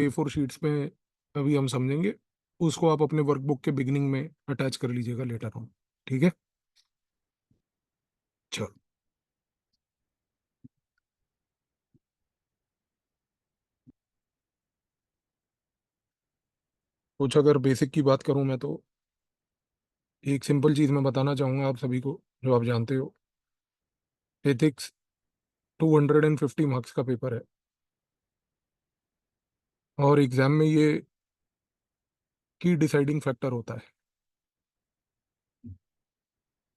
A4 sheets में अभी हम समझेंगे। उसको आप अपने वर्कबुक के बिगिनिंग में अटैच कर लीजिएगा लेटर ऑन। ठीक है, चलो। कुछ अगर बेसिक की बात करूं मैं तो एक सिंपल चीज़ मैं बताना चाहूँगा आप सभी को, जो आप जानते हो। एथिक्स 250 मार्क्स का पेपर है, और एग्जाम में ये की डिसाइडिंग फैक्टर होता है।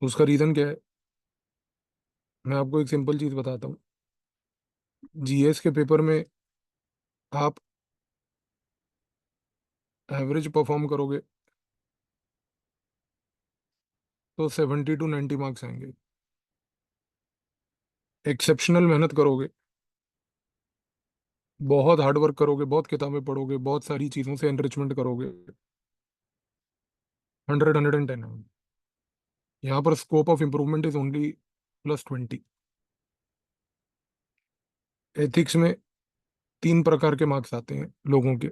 उसका रीज़न क्या है, मैं आपको एक सिंपल चीज़ बताता हूँ। जीएस के पेपर में आप एवरेज परफॉर्म करोगे तो 70 to 90 मार्क्स आएंगे। एक्सेप्शनल मेहनत करोगे, बहुत हार्ड वर्क करोगे, बहुत किताबें पढ़ोगे, बहुत सारी चीज़ों से एनरिचमेंट करोगे, 100 110 आएंगे। यहाँ पर scope of improvement is only +20। Ethics में 3 प्रकार के मार्क्स आते हैं लोगों के।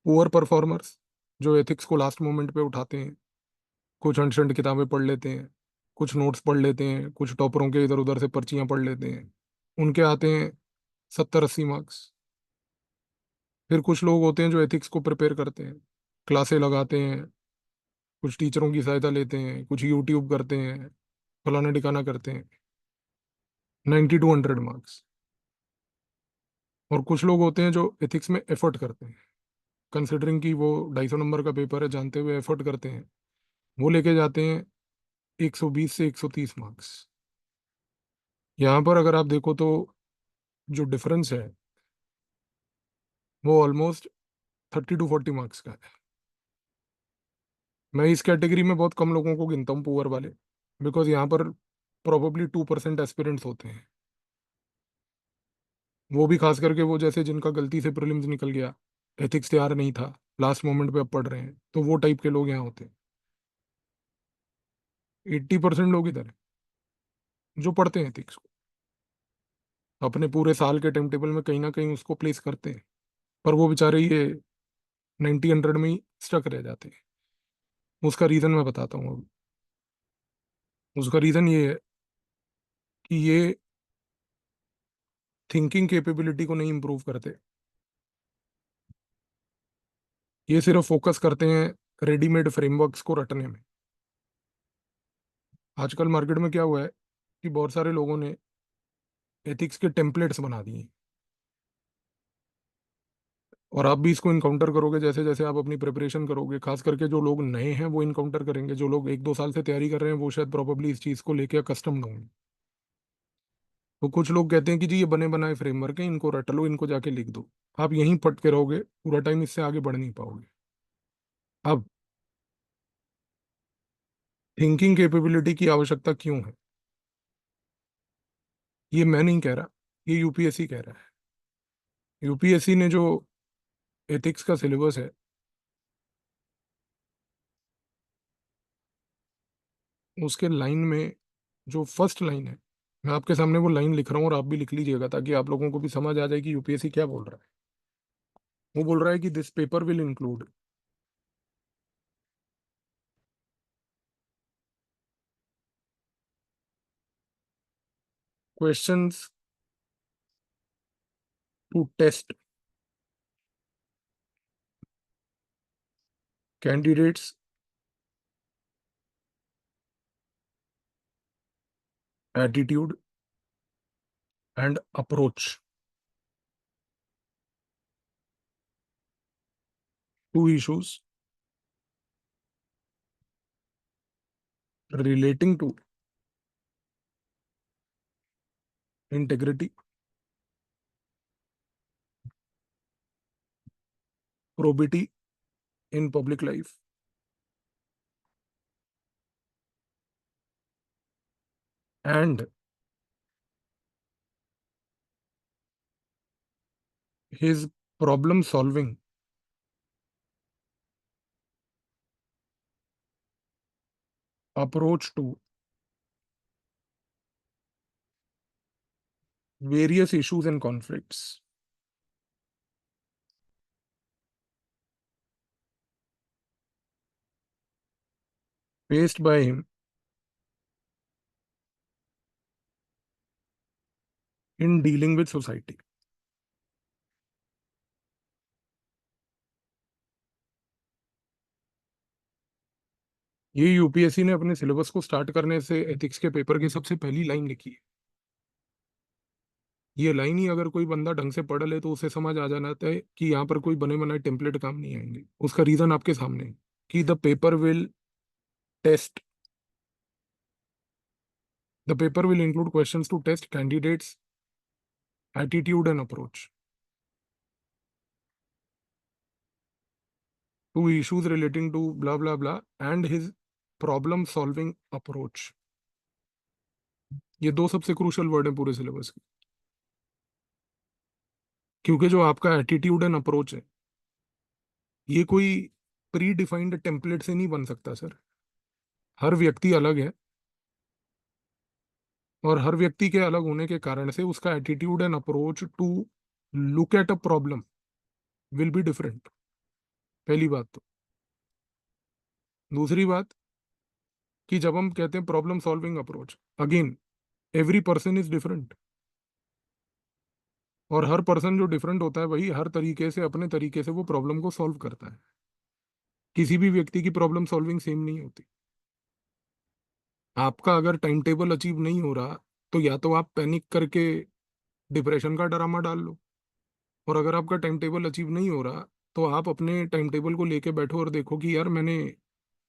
पुअर परफॉर्मर्स, जो एथिक्स को लास्ट मोमेंट पे उठाते हैं, कुछ अंशंट किताबें पढ़ लेते हैं, कुछ नोट्स पढ़ लेते हैं, कुछ टॉपरों के इधर उधर से पर्चियां पढ़ लेते हैं, उनके आते हैं 70 80 मार्क्स। फिर कुछ लोग होते हैं जो एथिक्स को प्रिपेयर करते हैं, क्लासें लगाते हैं, कुछ टीचरों की सहायता लेते हैं, कुछ यूट्यूब करते हैं, फलाना ठिकाना करते हैं, 90 to 100 मार्क्स। और कुछ लोग होते हैं जो एथिक्स में एफर्ट करते हैं, कंसिडरिंग कि वो 250 नंबर का पेपर है, जानते हुए एफर्ट करते हैं, वो लेके जाते हैं 120 से 130 मार्क्स। यहाँ पर अगर आप देखो तो जो डिफरेंस है वो ऑलमोस्ट 30 to 40 मार्क्स का है। मैं इस कैटेगरी में बहुत कम लोगों को गिनता हूँ, पुअर वाले, बिकॉज यहाँ पर प्रोबेबली 2% एस्पिरेंट्स होते हैं। वो भी खास करके वो जैसे जिनका गलती से प्रीलिम्स निकल गया, एथिक्स तैयार नहीं था, लास्ट मोमेंट पे अब पढ़ रहे हैं, तो वो टाइप के लोग यहाँ होते हैं। 80% लोग इधर हैं जो पढ़ते हैं एथिक्स को, अपने पूरे साल के टाइम टेबल में कहीं ना कहीं उसको प्लेस करते हैं, पर वो बेचारे ये 90 100 में ही स्टक रह जाते हैं। उसका रीज़न मैं बताता हूँ अभी। उसका रीज़न ये है कि ये थिंकिंग कैपेबिलिटी को नहीं इम्प्रूव करते, ये सिर्फ फोकस करते हैं रेडीमेड फ्रेमवर्क्स को रटने में। आजकल मार्केट में क्या हुआ है कि बहुत सारे लोगों ने एथिक्स के टेम्पलेट्स बना दिए, और आप भी इसको इनकाउंटर करोगे जैसे जैसे आप अपनी प्रिपरेशन करोगे। खास करके जो लोग नए हैं वो इनकाउंटर करेंगे, जो लोग 1 2 साल से तैयारी कर रहे हैं वो शायद प्रोबेबली इस चीज़ को लेके कस्टम होंगे। तो कुछ लोग कहते हैं कि जी ये बने बनाए फ्रेमवर्क है, इनको रट लो, इनको जाके लिख दो। आप यहीं फट के रहोगे पूरा टाइम, इससे आगे बढ़ नहीं पाओगे। अब थिंकिंग कैपेबिलिटी की आवश्यकता क्यों है, ये मैं नहीं कह रहा, ये यूपीएससी कह रहा है। यूपीएससी ने जो एथिक्स का सिलेबस है, उसके लाइन में जो फर्स्ट लाइन है, मैं आपके सामने वो लाइन लिख रहा हूँ और आप भी लिख लीजिएगा ताकि आप लोगों को भी समझ आ जाए कि यूपीएससी क्या बोल रहा है। वो बोल रहा है कि this paper will include questions to test candidates attitude and approach to issues relating to integrity, probity in public life, and his problem solving approach to various issues and conflicts। faced by him in dealing with society. ये UPSC ने अपने syllabus को start करने से ethics के paper की सबसे पहली लाइन लिखी है। ये लाइन ही अगर कोई बंदा ढंग से पढ़ ले तो उसे समझ आ जाना है कि यहाँ पर कोई बने बनाए टेम्पलेट काम नहीं आएंगे। उसका रीजन आपके सामने है कि test the paper will include questions to test candidates attitude and approach to issues relating to blah blah blah and his problem solving approach. ये दो सबसे क्रूशल वर्ड है पूरे सिलेबस के, क्योंकि जो आपका एटीट्यूड एंड अप्रोच है ये कोई प्री डिफाइंड टेम्पलेट से नहीं बन सकता सर। हर व्यक्ति अलग है और हर व्यक्ति के अलग होने के कारण से उसका attitude and approach to look at a problem will be different. पहली बात तो। दूसरी बात कि जब हम कहते हैं problem solving approach, again every person is different और हर पर्सन जो डिफरेंट होता है वही हर तरीके से अपने तरीके से वो प्रॉब्लम को सॉल्व करता है। किसी भी व्यक्ति की प्रॉब्लम सॉल्विंग सेम नहीं होती। आपका अगर टाइम टेबल अचीव नहीं हो रहा तो या तो आप पैनिक करके डिप्रेशन का ड्रामा डाल लो, और अगर आपका टाइम टेबल अचीव नहीं हो रहा तो आप अपने टाइम टेबल को लेके बैठो और देखो कि यार मैंने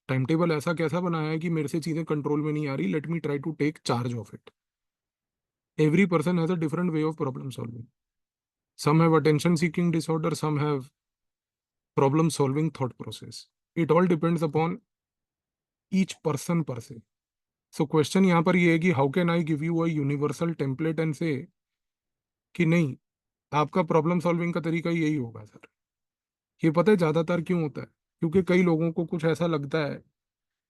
टाइम टेबल ऐसा कैसा बनाया है कि मेरे से चीज़ें कंट्रोल में नहीं आ रही, let me try to take charge of it. Every person has a different way of problem solving. Some have attention seeking disorder, some have problem solving thought process. It all depends upon each person per se. So question यहाँ पर ये है कि how can I give you a universal template and say कि नहीं आपका problem solving का तरीका यही होगा सर। ये पता है ज्यादातर क्यों होता है? क्योंकि कई लोगों को कुछ ऐसा लगता है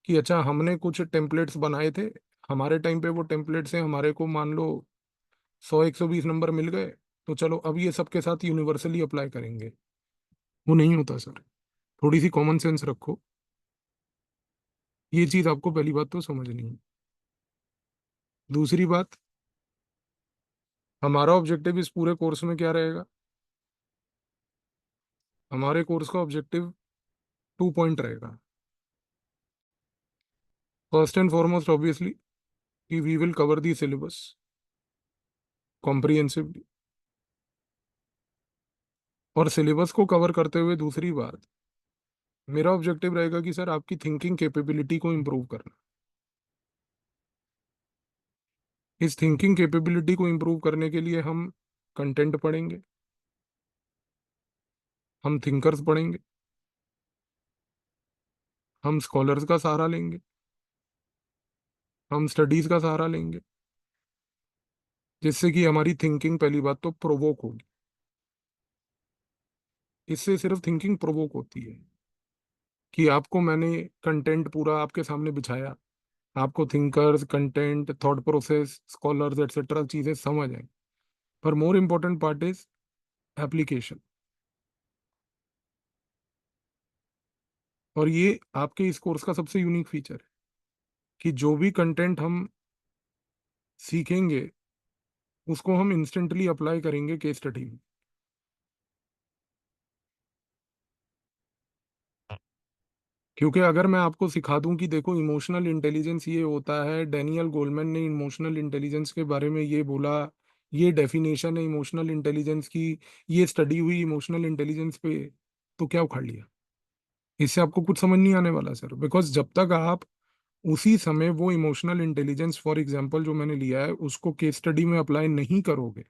कि अच्छा हमने कुछ टेम्पलेट्स बनाए थे, हमारे टाइम पे वो टेम्पलेट्स हैं, हमारे को मान लो 100 120 नंबर मिल गए, तो चलो अब ये सबके साथ यूनिवर्सली अप्लाई करेंगे। वो नहीं होता सर। थोड़ी सी कॉमन सेंस रखो। ये चीज आपको पहली बात तो समझनी है। दूसरी बात, हमारा ऑब्जेक्टिव इस पूरे कोर्स में क्या रहेगा? हमारे कोर्स का ऑब्जेक्टिव 2 पॉइंट रहेगा। फर्स्ट एंड फॉरमोस्ट ऑब्वियसली कि we will cover the syllabus comprehensively. और सिलेबस को कवर करते हुए दूसरी बात, मेरा ऑब्जेक्टिव रहेगा कि सर आपकी थिंकिंग कैपेबिलिटी को इम्प्रूव करना। इस थिंकिंग कैपेबिलिटी को इम्प्रूव करने के लिए हम कंटेंट पढ़ेंगे, हम थिंकर्स पढ़ेंगे, हम स्कॉलर्स का सहारा लेंगे, हम स्टडीज का सहारा लेंगे, जिससे कि हमारी थिंकिंग पहली बात तो प्रोवोक होगी। इससे सिर्फ थिंकिंग प्रोवोक होती है कि आपको मैंने कंटेंट पूरा आपके सामने बिछाया, आपको thinkers, content, thought process, scholars etcetera चीजें समझ आए। पर more important part is application. और ये आपके इस कोर्स का सबसे यूनिक फीचर है कि जो भी कंटेंट हम सीखेंगे उसको हम इंस्टेंटली अप्लाई करेंगे केस स्टडी में। क्योंकि अगर मैं आपको सिखा दूं कि देखो इमोशनल इंटेलिजेंस ये होता है, डैनियल गोलमैन ने इमोशनल इंटेलिजेंस के बारे में ये बोला, ये डेफिनेशन है इमोशनल इंटेलिजेंस की, ये स्टडी हुई इमोशनल इंटेलिजेंस पे, तो क्या उखाड़ लिया? इससे आपको कुछ समझ नहीं आने वाला सर। बिकॉज जब तक आप उसी समय वो इमोशनल इंटेलिजेंस फॉर एग्जांपल जो मैंने लिया है उसको केस स्टडी में अप्लाई नहीं करोगे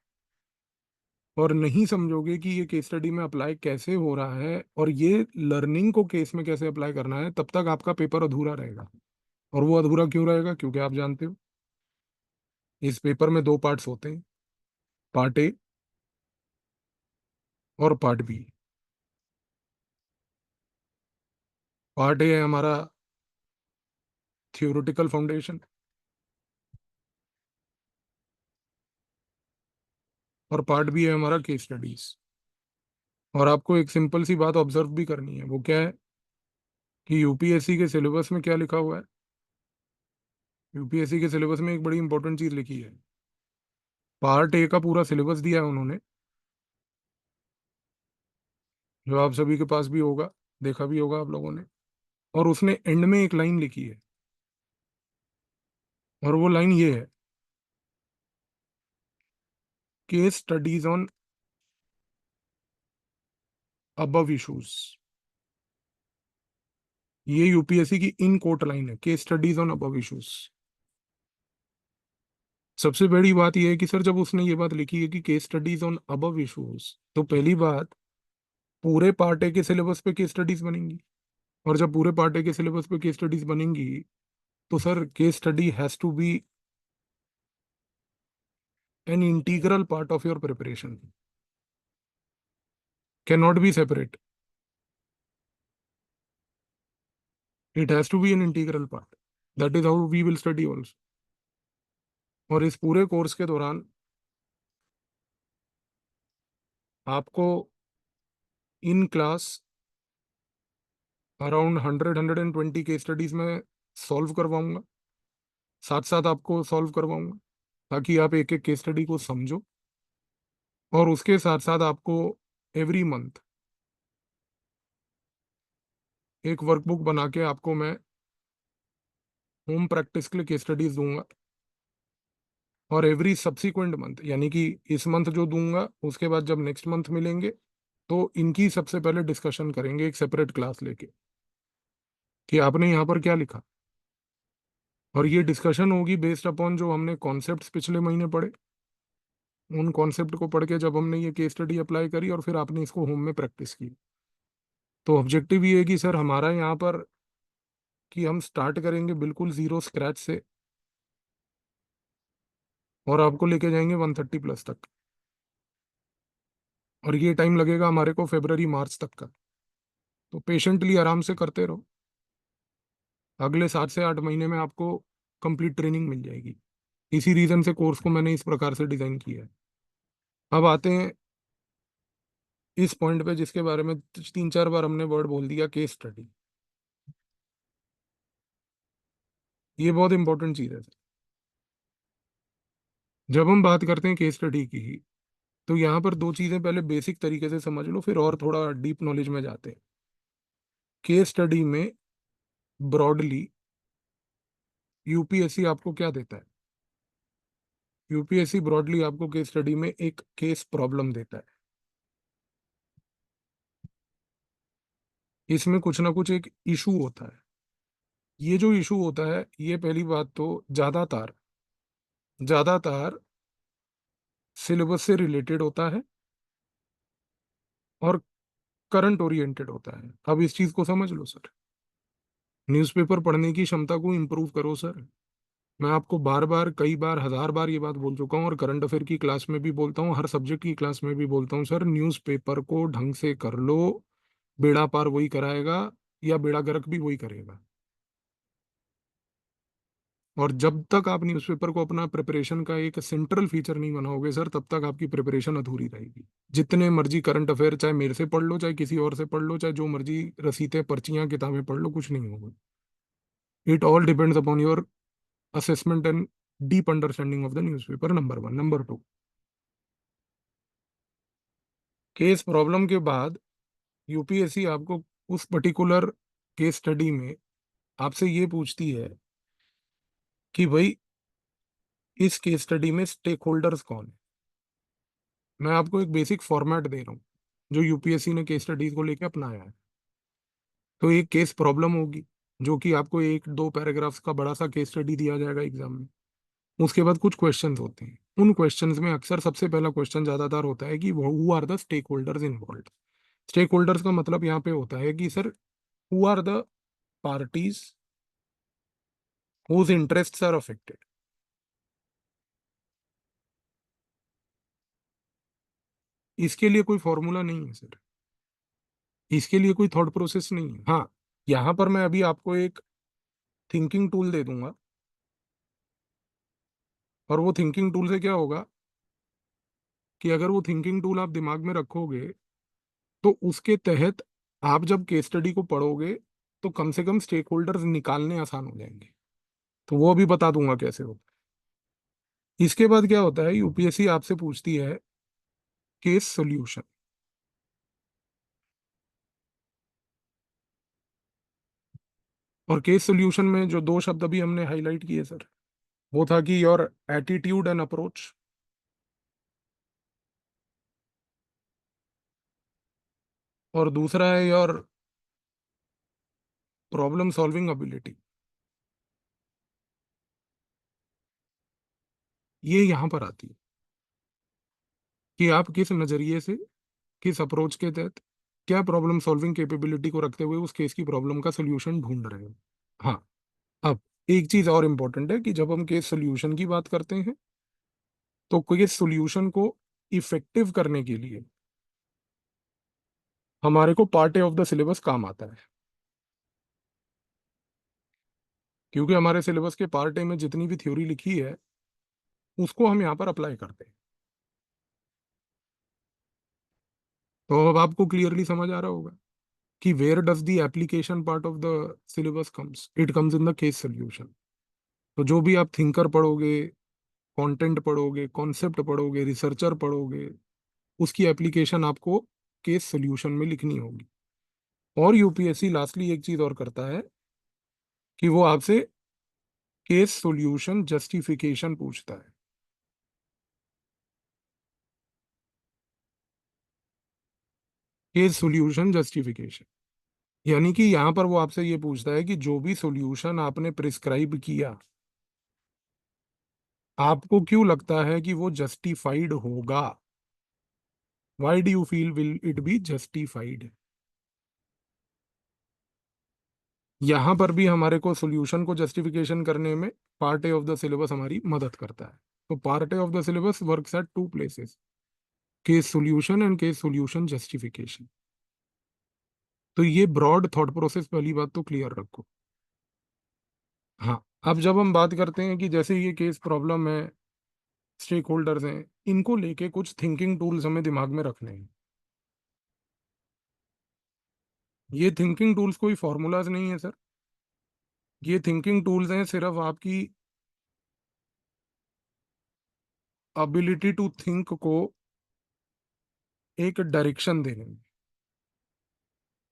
और नहीं समझोगे कि ये केस स्टडी में अप्लाई कैसे हो रहा है और ये लर्निंग को केस में कैसे अप्लाई करना है, तब तक आपका पेपर अधूरा रहेगा। और वो अधूरा क्यों रहेगा? क्योंकि आप जानते हो इस पेपर में दो पार्ट्स होते हैं, पार्ट ए और पार्ट बी। पार्ट ए है हमारा थियोरेटिकल फाउंडेशन और पार्ट बी है हमारा केस स्टडीज। और आपको एक सिंपल सी बात ऑब्जर्व भी करनी है, वो क्या है कि यूपीएससी के सिलेबस में क्या लिखा हुआ है यूपीएससी के सिलेबस में एक बड़ी इंपॉर्टेंट चीज लिखी है। पार्ट ए का पूरा सिलेबस दिया है उन्होंने, जो आप सभी के पास भी होगा, देखा भी होगा आप लोगों ने। और उसने एंड में एक लाइन लिखी है, और वो लाइन ये है, case studies on above issues. ये यूपीएससी की इन कोट लाइन है, case studies on above issues. सबसे बड़ी बात यह है कि सर, जब उसने ये बात लिखी है कि case studies on above issues, तो पहली बात, पूरे पार्ट ए के सिलेबस पे केस स्टडीज बनेंगी। और जब पूरे पार्ट ए के सिलेबस पे केस स्टडीज बनेंगी, तो sir case study has to be an integral part of your preparation, can not be separate, it has to be an integral part. That is how we will study also. और इस पूरे course के दौरान आपको in class around 100-120 case studies में solve करवाऊंगा, साथ साथ आपको सॉल्व करवाऊंगा, ताकि आप एक एक केस स्टडी को समझो। और उसके साथ साथ आपको एवरी मंथ एक वर्कबुक बना के आपको मैं होम प्रैक्टिस के लिए केस स्टडीज दूंगा। और एवरी सब्सिक्वेंट मंथ, यानी कि इस मंथ जो दूंगा, उसके बाद जब नेक्स्ट मंथ मिलेंगे, तो इनकी सबसे पहले डिस्कशन करेंगे एक सेपरेट क्लास लेके, कि आपने यहाँ पर क्या लिखा। और ये डिस्कशन होगी बेस्ड अपॉन जो हमने कॉन्सेप्ट्स पिछले महीने पढ़े, उन कॉन्सेप्ट को पढ़ के जब हमने ये केस स्टडी अप्लाई करी, और फिर आपने इसको होम में प्रैक्टिस की। तो ऑब्जेक्टिव ये है कि सर, हमारा यहाँ पर कि हम स्टार्ट करेंगे बिल्कुल जीरो स्क्रैच से, और आपको लेके जाएंगे 130 प्लस तक। और ये टाइम लगेगा हमारे को फेब्रवरी मार्च तक का। तो पेशेंटली आराम से करते रहो, अगले 7 से 8 महीने में आपको कंप्लीट ट्रेनिंग मिल जाएगी। इसी रीजन से कोर्स को मैंने इस प्रकार से डिजाइन किया है। अब आते हैं इस पॉइंट पे, जिसके बारे में 3-4 बार हमने वर्ड बोल दिया, केस स्टडी। ये बहुत इंपॉर्टेंट चीज है। जब हम बात करते हैं केस स्टडी की, तो यहाँ पर दो चीजें पहले बेसिक तरीके से समझ लो, फिर और थोड़ा डीप नॉलेज में जाते हैं। केस स्टडी में ब्रॉडली यूपीएससी आपको क्या देता है? यूपीएससी ब्रॉडली आपको केस स्टडी में एक केस प्रॉब्लम देता है। इसमें कुछ ना कुछ एक इशू होता है। ये जो इशू होता है, ये पहली बात तो ज्यादातर ज्यादातर सिलेबस से रिलेटेड होता है, और करंट ओरिएंटेड होता है। अब इस चीज को समझ लो सर। न्यूज़पेपर पढ़ने की क्षमता को इम्प्रूव करो सर। मैं आपको बार बार, कई बार, 1000 बार ये बात बोल चुका हूँ, और करंट अफेयर की क्लास में भी बोलता हूँ, हर सब्जेक्ट की क्लास में भी बोलता हूँ सर, न्यूज़पेपर को ढंग से कर लो। बेड़ा पार वही कराएगा, या बेड़ा गर्क भी वही करेगा। और जब तक आप न्यूज़पेपर को अपना प्रिपरेशन का एक सेंट्रल फीचर नहीं बनाओगे सर, तब तक आपकी प्रिपरेशन अधूरी रहेगी। जितने मर्जी करंट अफेयर, चाहे मेरे से पढ़ लो, चाहे किसी और से पढ़ लो, चाहे जो मर्जी रसीदे पर्चियां किताबें पढ़ लो, कुछ नहीं होगा। It all depends upon your assessment and deep understanding of the newspaper, number 1। Number 2, case problem के बाद यूपीएससी आपको उस पर्टिकुलर केस स्टडी में आपसे ये पूछती है कि भाई, इस केस स्टडी में स्टेक होल्डर्स कौन है। मैं आपको एक बेसिक फॉर्मेट दे रहा हूँ जो यूपीएससी ने केस स्टडीज को लेकर अपनाया है। तो एक केस प्रॉब्लम होगी, जो कि आपको 1-2 पैराग्राफ्स का बड़ा सा केस स्टडी दिया जाएगा एग्जाम में। उसके बाद कुछ क्वेश्चंस होते हैं। उन क्वेश्चंस में अक्सर सबसे पहला क्वेश्चन ज्यादातर होता है कि who are the stakeholders involved. Stakeholders का मतलब यहाँ पे होता है कि sir, who are the parties whose interests are affected. इसके लिए कोई फॉर्मूला नहीं है सर, इसके लिए कोई थॉट प्रोसेस नहीं है। हाँ, यहाँ पर मैं अभी आपको एक थिंकिंग टूल दे दूंगा, और वो थिंकिंग टूल से क्या होगा कि अगर वो थिंकिंग टूल आप दिमाग में रखोगे, तो उसके तहत आप जब केस स्टडी को पढ़ोगे, तो कम से कम स्टेक होल्डर्स निकालने आसान हो जाएंगे। तो वो भी बता दूंगा कैसे होता है। इसके बाद क्या होता है, यूपीएससी आपसे पूछती है केस सॉल्यूशन। और केस सॉल्यूशन में जो दो शब्द अभी हमने हाईलाइट किए सर, वो था कि योर एटीट्यूड एंड अप्रोच, और दूसरा है योर प्रॉब्लम सॉल्विंग एबिलिटी। ये यहाँ पर आती है कि आप किस नजरिए से, किस अप्रोच के तहत, क्या प्रॉब्लम सॉल्विंग कैपेबिलिटी को रखते हुए उस केस की प्रॉब्लम का सोल्यूशन ढूंढ रहे हो। हाँ। अब एक चीज और इम्पोर्टेंट है कि जब हम केस सोल्यूशन की बात करते हैं तो केस सोल्यूशन को इफेक्टिव करने के लिए हमारे को part A of the syllabus काम आता है। क्योंकि हमारे सिलेबस के पार्ट ए में जितनी भी थ्योरी लिखी है उसको हम यहाँ पर अप्लाई करते हैं। तो अब आपको क्लियरली समझ आ रहा होगा कि where does the application part of the syllabus comes, it comes in the case solution. तो जो भी आप थिंकर पढ़ोगे, कंटेंट पढ़ोगे, कॉन्सेप्ट पढ़ोगे, रिसर्चर पढ़ोगे, उसकी एप्लीकेशन आपको केस सोल्यूशन में लिखनी होगी। और यूपीएससी लास्टली एक चीज और करता है कि वो आपसे केस सॉल्यूशन जस्टिफिकेशन पूछता है। केस सॉल्यूशन जस्टिफिकेशन यानी कि यहां पर वो आपसे ये पूछता है कि जो भी सॉल्यूशन आपने प्रिस्क्राइब किया, आपको क्यों लगता है कि वो जस्टिफाइड होगा। Why do you feel will it be justified. यहां पर भी हमारे को सॉल्यूशन को जस्टिफिकेशन करने में part A of the syllabus हमारी मदद करता है। तो part A of the syllabus works at two places, case solution and case solution justification. तो ये ब्रॉड थॉट प्रोसेस पहली बात तो क्लियर रखो। हाँ। अब जब हम बात करते हैं कि जैसे ये केस प्रॉब्लम है, स्टेक होल्डर्स हैं, इनको लेके कुछ थिंकिंग टूल्स हमें दिमाग में रखने हैं। ये थिंकिंग टूल्स कोई फॉर्मूलाज नहीं है सर। ये थिंकिंग टूल्स हैं सिर्फ आपकी अबिलिटी टू थिंक को एक डायरेक्शन देने में।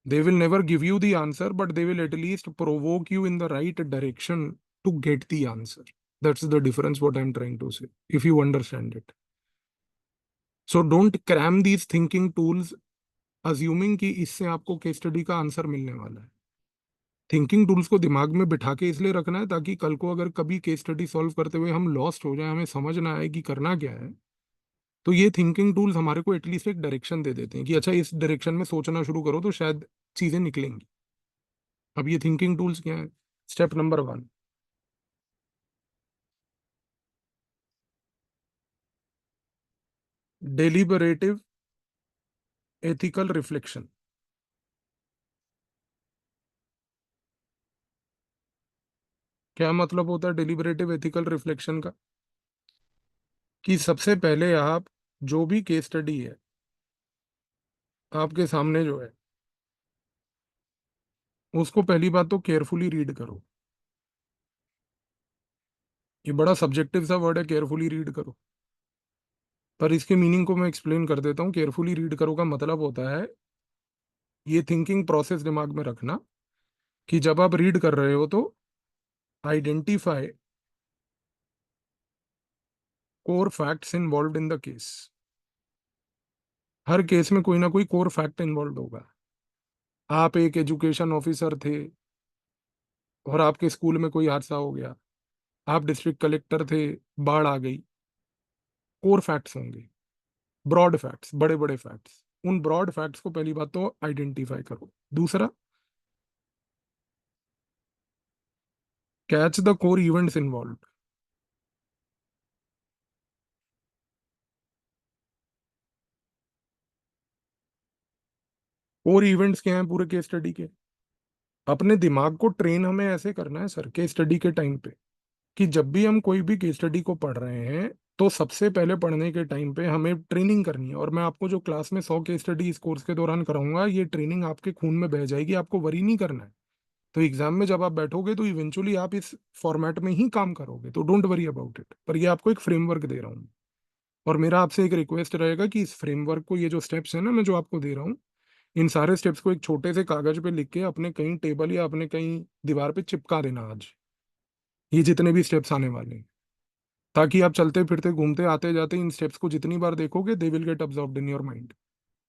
They will never give you the answer but they will at least provoke you in the right direction to get the answer. That's the difference what I am trying to say, if you understand it. So don't cram these thinking tools assuming कि इससे आपको case study का answer मिलने वाला है। Thinking tools को दिमाग में बिठा के इसलिए रखना है ताकि कल को अगर कभी केस स्टडी सॉल्व करते हुए हम लॉस्ट हो जाए, हमें समझ ना आए कि करना क्या है, तो ये थिंकिंग टूल्स हमारे को एटलीस्ट एक डायरेक्शन दे देते हैं कि अच्छा इस डायरेक्शन में सोचना शुरू करो तो शायद चीजें निकलेंगी। अब ये थिंकिंग टूल्स क्या है। Step number 1, deliberative ethical reflection. क्या मतलब होता है डेलिबरेटिव एथिकल रिफ्लेक्शन का, कि सबसे पहले आप जो भी केस स्टडी है आपके सामने जो है उसको पहली बात तो केयरफुली रीड करो। ये बड़ा सब्जेक्टिव सा वर्ड है, केयरफुली रीड करो, पर इसके मीनिंग को मैं एक्सप्लेन कर देता हूँ। केयरफुली रीड करो का मतलब होता है ये थिंकिंग प्रोसेस दिमाग में रखना कि जब आप रीड कर रहे हो तो identify core facts involve in the case. Her case में कोई ना कोई कोर फैक्ट इन्वॉल्व होगा। आप एक एजुकेशन ऑफिसर थे और आपके स्कूल में कोई हादसा हो गया, आप डिस्ट्रिक्ट कलेक्टर थे, बाढ़ आ गई, कोर फैक्ट्स होंगे, ब्रॉड फैक्ट्स, बड़े बड़े फैक्ट्स। उन ब्रॉड फैक्ट्स को पहली बात तो आइडेंटिफाई करो। दूसरा, catch the core events involve. Core events क्या हैं पूरे केस स्टडी के। अपने दिमाग को ट्रेन हमें ऐसे करना है सर केस स्टडी के टाइम पे, कि जब भी हम कोई भी केस स्टडी को पढ़ रहे हैं तो सबसे पहले पढ़ने के टाइम पे हमें ट्रेनिंग करनी है। और मैं आपको जो क्लास में 100 केस स्टडी इस कोर्स के दौरान कराऊंगा, ये ट्रेनिंग आपके खून में बह जाएगी, आपको वरी नहीं करना है। तो एग्जाम में जब आप बैठोगे तो इवेंचुअली आप इस फॉर्मेट में ही काम करोगे, तो डोंट वरी अबाउट इट। पर ये आपको एक फ्रेमवर्क दे रहा हूँ। और मेरा आपसे एक रिक्वेस्ट रहेगा कि इस फ्रेमवर्क को, ये जो स्टेप्स है ना मैं जो आपको दे रहा हूँ, इन सारे स्टेप्स को एक छोटे से कागज पे लिख के अपने कहीं टेबल या अपने कहीं दीवार पे चिपका देना आज, ये जितने भी स्टेप्स आने वाले हैं, ताकि आप चलते फिरते घूमते आते जाते इन स्टेप्स को जितनी बार देखोगे they will get absorbed in your mind.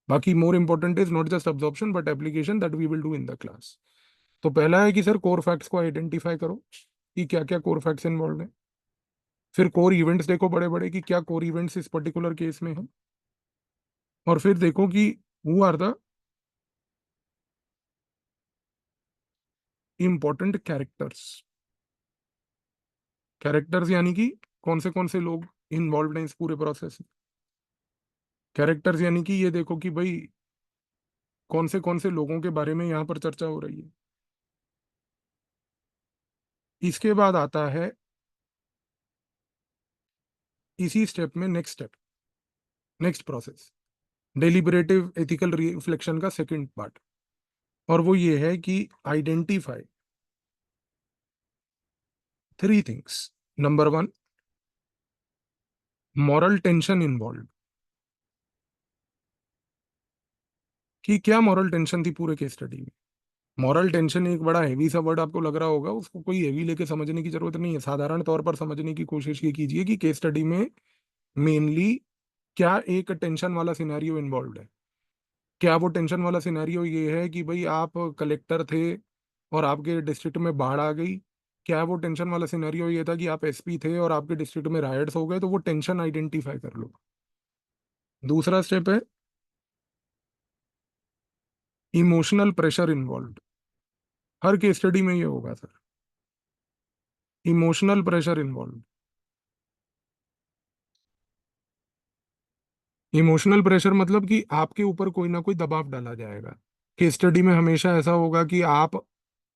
बाकी more important is not just absorption but application that we will do in the class. तो पहला है कि सर कोर फैक्ट्स को आइडेंटिफाई करो कि क्या क्या कोर फैक्ट्स इन्वॉल्व है। फिर कोर इवेंट्स देखो बड़े बड़े कि क्या कोर इवेंट्स इस पर्टिकुलर केस में है। और फिर देखो कि who are the important characters. Characters यानी कि कौन से लोग इन्वॉल्व हैं इस पूरे प्रोसेस में। कैरेक्टर्स यानी कि ये देखो कि भाई कौन से लोगों के बारे में यहाँ पर चर्चा हो रही है। इसके बाद आता है इसी स्टेप में next step, next process, deliberative ethical reflection का सेकंड पार्ट। और वो ये है कि identify three things. Number one, moral tension involve, कि क्या मॉरल टेंशन थी पूरे केस स्टडी में। मॉरल टेंशन एक बड़ा हैवी सा वर्ड आपको लग रहा होगा, उसको कोई हैवी लेके समझने की जरूरत नहीं है। साधारण तौर पर समझने की कोशिश ये कीजिए कि केस स्टडी में मेनली क्या एक टेंशन वाला सिनेरियो इन्वॉल्व है। क्या वो टेंशन वाला सिनेरियो ये है कि भाई आप कलेक्टर थे और आपके डिस्ट्रिक्ट में बाढ़ आ गई। क्या वो टेंशन वाला सिनेरियो ये था कि आप एसपी थे और आपके डिस्ट्रिक्ट में रायट्स हो गए। तो वो टेंशन आइडेंटिफाई कर लो। दूसरा स्टेप है इमोशनल प्रेशर इन्वॉल्व। हर केस स्टडी में ये होगा sir, emotional pressure involve. Emotional pressure मतलब कि आपके ऊपर कोई ना कोई दबाव डाला जाएगा। केस स्टडी में हमेशा ऐसा होगा कि आप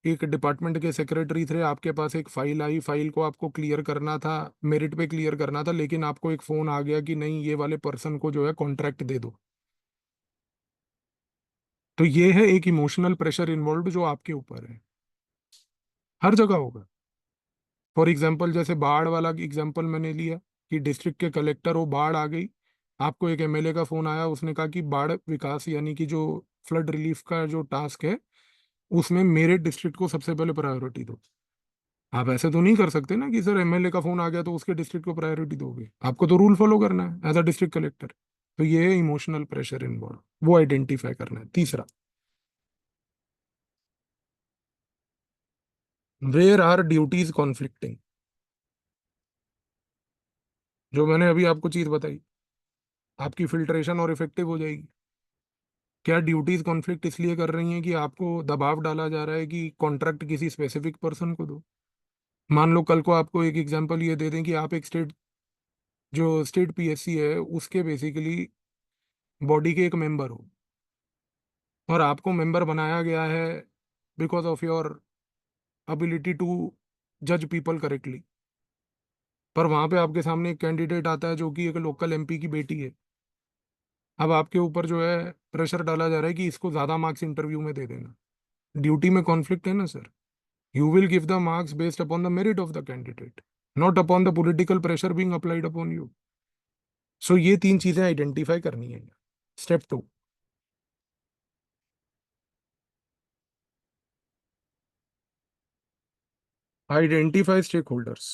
एक डिपार्टमेंट के सेक्रेटरी थे, आपके पास एक फाइल आई, फाइल को आपको क्लियर करना था, मेरिट पे क्लियर करना था, लेकिन आपको एक फोन आ गया कि नहीं ये वाले पर्सन को जो है कॉन्ट्रैक्ट दे दो। तो ये है एक इमोशनल प्रेशर इन्वॉल्व जो आपके ऊपर है, हर जगह होगा। फॉर एग्जाम्पल जैसे बाढ़ वाला एग्जाम्पल मैंने लिया कि डिस्ट्रिक्ट के कलेक्टर हो, बाढ़ आ गई, आपको एक एमएलए का फोन आया, उसने कहा कि बाढ़ विकास यानी कि जो फ्लड रिलीफ का जो टास्क है उसमें मेरे डिस्ट्रिक्ट को सबसे पहले प्रायोरिटी दो। आप ऐसे तो नहीं कर सकते ना कि सर एमएलए का फोन आ गया तो उसके डिस्ट्रिक्ट को प्रायोरिटी दोगे। आपको तो रूल फॉलो करना है एज अ डिस्ट्रिक्ट कलेक्टर। तो ये है इमोशनल प्रेशर इन्वॉल्व, वो आइडेंटिफाई करना है। तीसरा, वेयर आर ड्यूटीज कॉन्फ्लिक्टिंग। जो मैंने अभी आपको चीज बताई, आपकी फिल्ट्रेशन और इफेक्टिव हो जाएगी। क्या ड्यूटीज कॉन्फ्लिक्ट इसलिए कर रही हैं कि आपको दबाव डाला जा रहा है कि कॉन्ट्रैक्ट किसी स्पेसिफिक पर्सन को दो। मान लो कल को आपको एक एग्जांपल ये दे दें कि आप एक स्टेट, जो स्टेट पीएससी है उसके बेसिकली बॉडी के एक मेंबर हो, और आपको मेंबर बनाया गया है because of your ability to जज पीपल करेक्टली। पर वहां पे आपके सामने एक कैंडिडेट आता है जो कि एक लोकल एमपी की बेटी है। अब आपके ऊपर जो है प्रेशर डाला जा रहा है कि इसको ज्यादा मार्क्स इंटरव्यू में दे देना। ड्यूटी में कॉन्फ्लिक्ट है ना sir. You will give the marks based upon the merit of the candidate, not upon the political pressure being applied upon you. So ये तीन चीजें आइडेंटिफाई करनी है। Step two, identify stakeholders.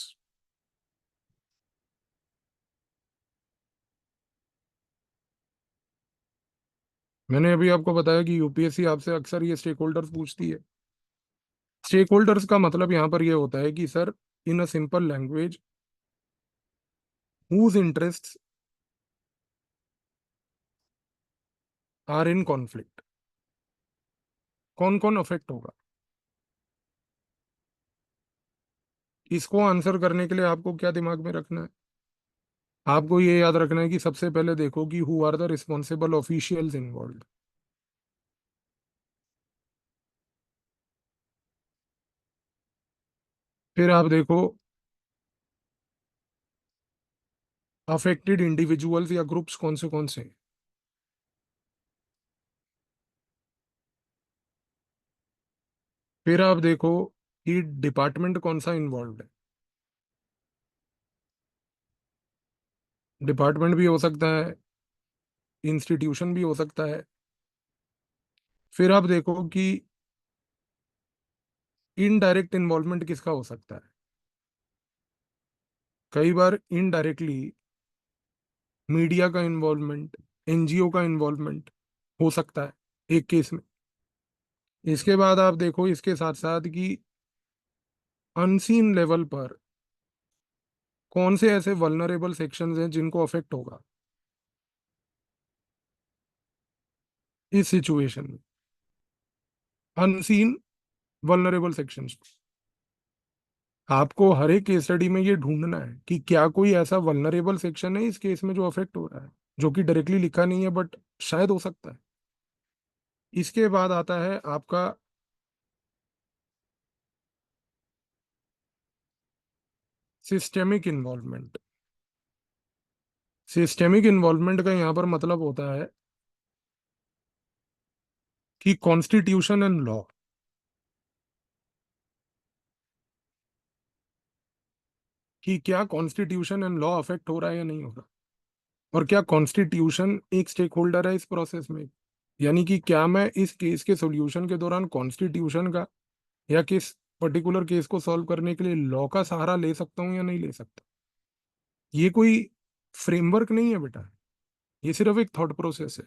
मैंने अभी आपको बताया कि यूपीएससी आपसे अक्सर ये स्टेक होल्डर्स पूछती है। स्टेक होल्डर्स का मतलब यहाँ पर ये होता है कि sir, in a simple language, whose interest are in conflict. कौन कौन अफेक्ट होगा। इसको आंसर करने के लिए आपको क्या दिमाग में रखना है। आपको ये याद रखना है कि सबसे पहले देखो कि who are the responsible officials involved. फिर आप देखो अफेक्टेड इंडिविजुअल्स या ग्रुप्स कौन से हैं। फिर आप देखो कि डिपार्टमेंट कौन सा इन्वॉल्व है। डिपार्टमेंट भी हो सकता है, इंस्टीट्यूशन भी हो सकता है। फिर आप देखो कि इनडायरेक्ट इन्वॉल्वमेंट किसका हो सकता है। कई बार इनडायरेक्टली मीडिया का इन्वॉल्वमेंट, एनजीओ का इन्वॉल्वमेंट हो सकता है एक केस में। इसके बाद आप देखो इसके साथ साथ कि अनसीन लेवल पर कौन से ऐसे वल्नरेबल सेक्शंस हैं जिनको अफेक्ट होगा इस सिचुएशन में। अनसीन वल्नरेबल सेक्शंस, आपको हर एक केस स्टडी में ये ढूंढना है कि क्या कोई ऐसा वल्नरेबल सेक्शन है इस केस में जो अफेक्ट हो रहा है, जो कि डायरेक्टली लिखा नहीं है बट शायद हो सकता है। इसके बाद आता है आपका सिस्टेमिक इन्वॉल्वमेंट। सिस्टेमिक इन्वॉल्वमेंट का यहाँ पर मतलब होता है कि कॉन्स्टिट्यूशन एंड लॉ, कि क्या कॉन्स्टिट्यूशन एंड लॉ अफेक्ट हो रहा है या नहीं हो रहा, और क्या कॉन्स्टिट्यूशन एक स्टेक होल्डर है इस प्रोसेस में। यानी कि क्या मैं इस केस के सॉल्यूशन के दौरान कॉन्स्टिट्यूशन का या किस पर्टिकुलर केस को सॉल्व करने के लिए लॉ का सहारा ले सकता हूँ या नहीं ले सकता। ये कोई फ्रेमवर्क नहीं है बेटा, ये सिर्फ एक थॉट प्रोसेस है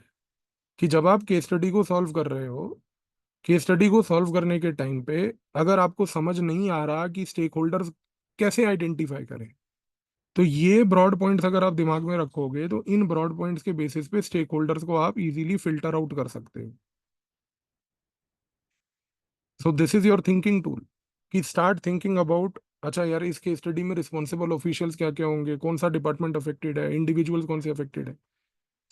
कि जब आप केस स्टडी को सॉल्व कर रहे हो, केस स्टडी को सॉल्व करने के टाइम पे अगर आपको समझ नहीं आ रहा कि स्टेक होल्डर्स कैसे आइडेंटिफाई करें, तो ये ब्रॉड पॉइंट्स अगर आप दिमाग में रखोगे तो इन ब्रॉड पॉइंट्स के बेसिस पे स्टेक होल्डर्स को आप इजीली फिल्टर आउट कर सकते हो। So this is your thinking tool, कि स्टार्ट थिंकिंग अबाउट, अच्छा यार इस केस स्टडी में रिस्पॉन्सिबल ऑफिशियल्स क्या क्या होंगे, कौन सा डिपार्टमेंट अफेक्टेड है, इंडिविजुअल्स कौन से अफेक्टेड है।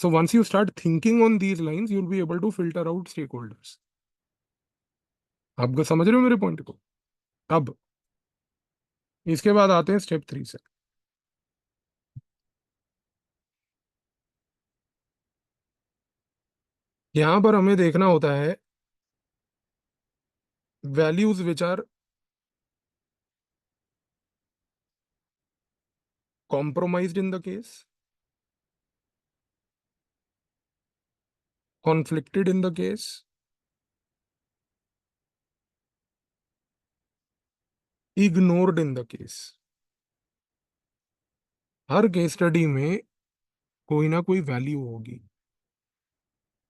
So once you start thinking on these lines you will be able to filter out stakeholders. आप समझ रहे हो मेरे पॉइंट को। अब इसके बाद आते हैं स्टेप 3 से। यहां पर हमें देखना होता है values which are compromised in the case, conflicted in the case, ignored in the case। Her case study में कोई ना कोई वैल्यू होगी,